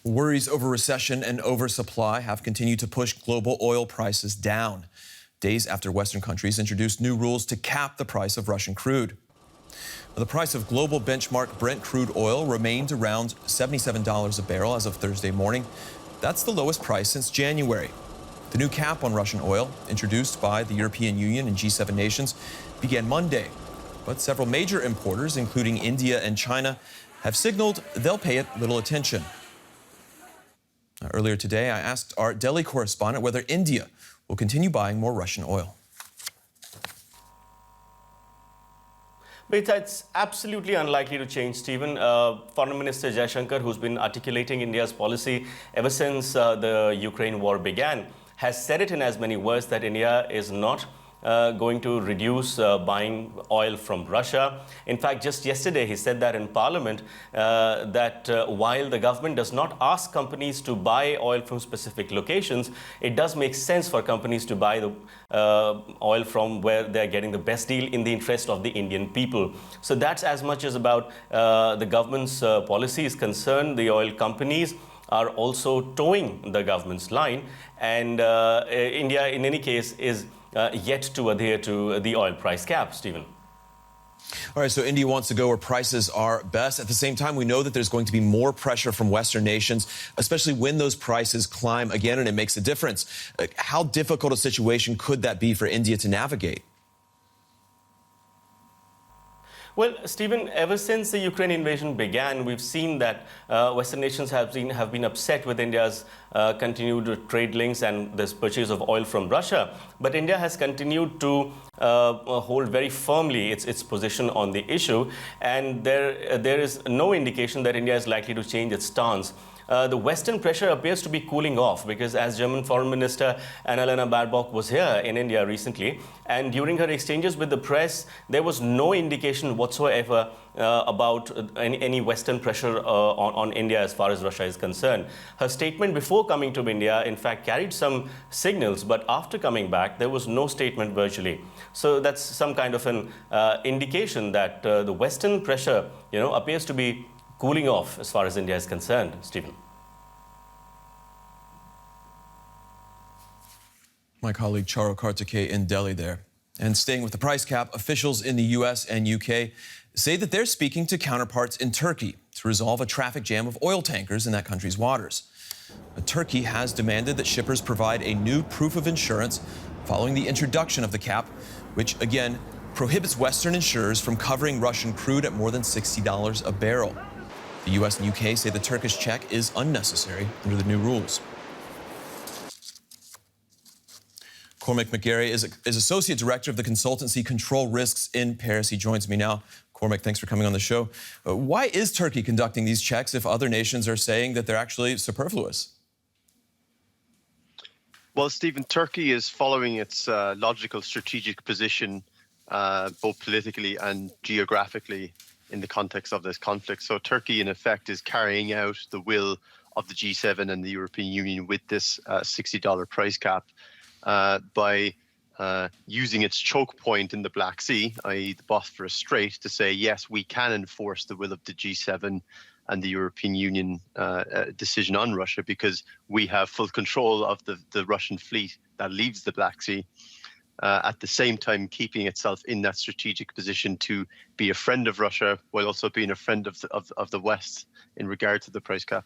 Worries over recession and oversupply have continued to push global oil prices down, days after Western countries introduced new rules to cap the price of Russian crude. The price of global benchmark Brent crude oil remained around $77 a barrel as of Thursday morning. That's the lowest price since January. The new cap on Russian oil, introduced by the European Union and G7 nations, began Monday. But several major importers, including India and China, have signaled they'll pay it little attention. Earlier today, I asked our Delhi correspondent whether India will continue buying more Russian oil. But it's absolutely unlikely to change, Stephen. Foreign Minister Jaishankar, who's been articulating India's policy ever since the Ukraine war began, has said it in as many words that India is not going to reduce buying oil from Russia. In fact, just yesterday he said that in Parliament that while the government does not ask companies to buy oil from specific locations, it does make sense for companies to buy the oil from where they're getting the best deal in the interest of the Indian people. So that's as much as about the government's policy is concerned. The oil companies are also towing the government's line, and India, in any case, is yet to adhere to the oil price cap, Stephen. All right, so India wants to go where prices are best. At the same time, we know that there's going to be more pressure from Western nations, especially when those prices climb again, and it makes a difference. How difficult a situation could that be for India to navigate? Well, Stephen, ever since the Ukraine invasion began, we've seen that Western nations have been upset with India's continued trade links and this purchase of oil from Russia. But India has continued to hold very firmly its position on the issue, and there is no indication that India is likely to change its stance. The Western pressure appears to be cooling off because, as German Foreign Minister Annalena Baerbock was here in India recently, and during her exchanges with the press, there was no indication whatsoever about any Western pressure on India as far as Russia is concerned. Her statement before coming to India, in fact, carried some signals, but after coming back, there was no statement virtually. So that's some kind of an indication that the Western pressure, appears to be cooling off as far as India is concerned, Stephen. My colleague Charo Kartike in Delhi there. And staying with the price cap, officials in the U.S. and U.K. say that they're speaking to counterparts in Turkey to resolve a traffic jam of oil tankers in that country's waters. Turkey has demanded that shippers provide a new proof of insurance following the introduction of the cap, which, again, prohibits Western insurers from covering Russian crude at more than $60 a barrel. The U.S. and U.K. say the Turkish check is unnecessary under the new rules. Cormac McGarry is Associate Director of the consultancy Control Risks in Paris. He joins me now. Cormac, thanks for coming on the show. Why is Turkey conducting these checks if other nations are saying that they're actually superfluous? Well, Stephen, Turkey is following its logical strategic position, both politically and geographically, in the context of this conflict. So Turkey, in effect, is carrying out the will of the G7 and the European Union with this $60 price cap by using its choke point in the Black Sea, i.e. the Bosphorus Strait, to say, yes, we can enforce the will of the G7 and the European Union decision on Russia because we have full control of the Russian fleet that leaves the Black Sea. At the same time keeping itself in that strategic position to be a friend of Russia while also being a friend of the West in regard to the price cap.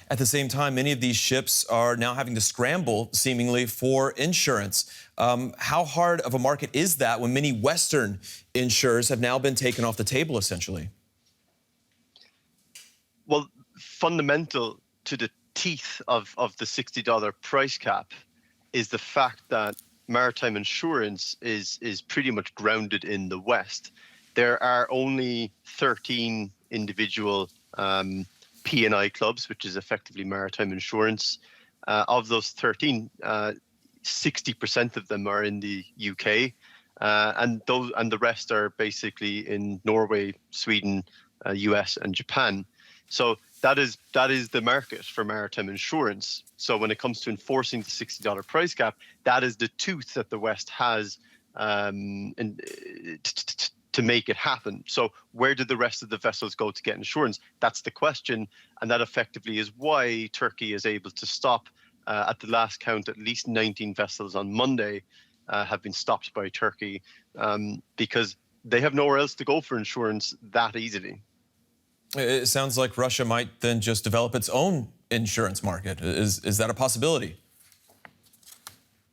At the same time, many of these ships are now having to scramble, seemingly, for insurance. How hard of a market is that when many Western insurers have now been taken off the table, essentially? Well, fundamental to the teeth of the $60 price cap is the fact that maritime insurance is pretty much grounded in the West. There are only 13 individual P&I clubs, which is effectively maritime insurance. Of those 13, 60% of them are in the UK, and the rest are basically in Norway, Sweden, US, and Japan. So that is the market for maritime insurance. So when it comes to enforcing the $60 price cap, that is the tooth that the West has to make it happen. So where did the rest of the vessels go to get insurance? That's the question. And that effectively is why Turkey is able to stop, at the last count, at least 19 vessels on Monday have been stopped by Turkey, because they have nowhere else to go for insurance that easily. It sounds like Russia might then just develop its own insurance market. Is that a possibility?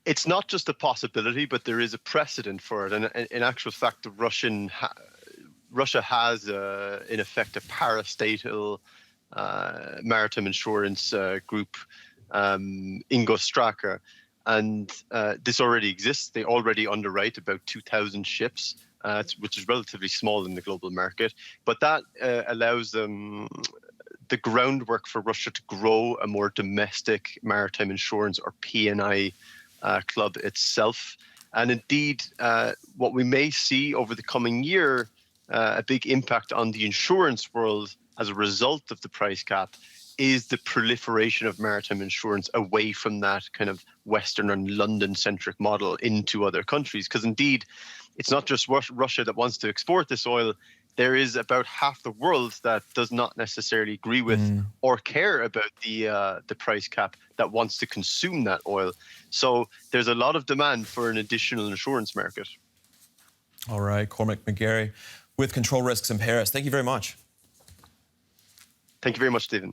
It's not just a possibility, but there is a precedent for it. And in actual fact, Russia has, in effect, a parastatal maritime insurance group, Ingostraka. And this already exists. They already underwrite about 2,000 ships, which is relatively small in the global market. But that allows them the groundwork for Russia to grow a more domestic maritime insurance, or P&I, club itself. And indeed, what we may see over the coming year, a big impact on the insurance world as a result of the price cap, is the proliferation of maritime insurance away from that kind of Western and London-centric model into other countries. Because indeed, it's not just Russia that wants to export this oil. There is about half the world that does not necessarily agree with or care about the price cap, that wants to consume that oil. So there's a lot of demand for an additional insurance market. All right, Cormac McGarry with Control Risks in Paris. Thank you very much. Thank you very much, Stephen.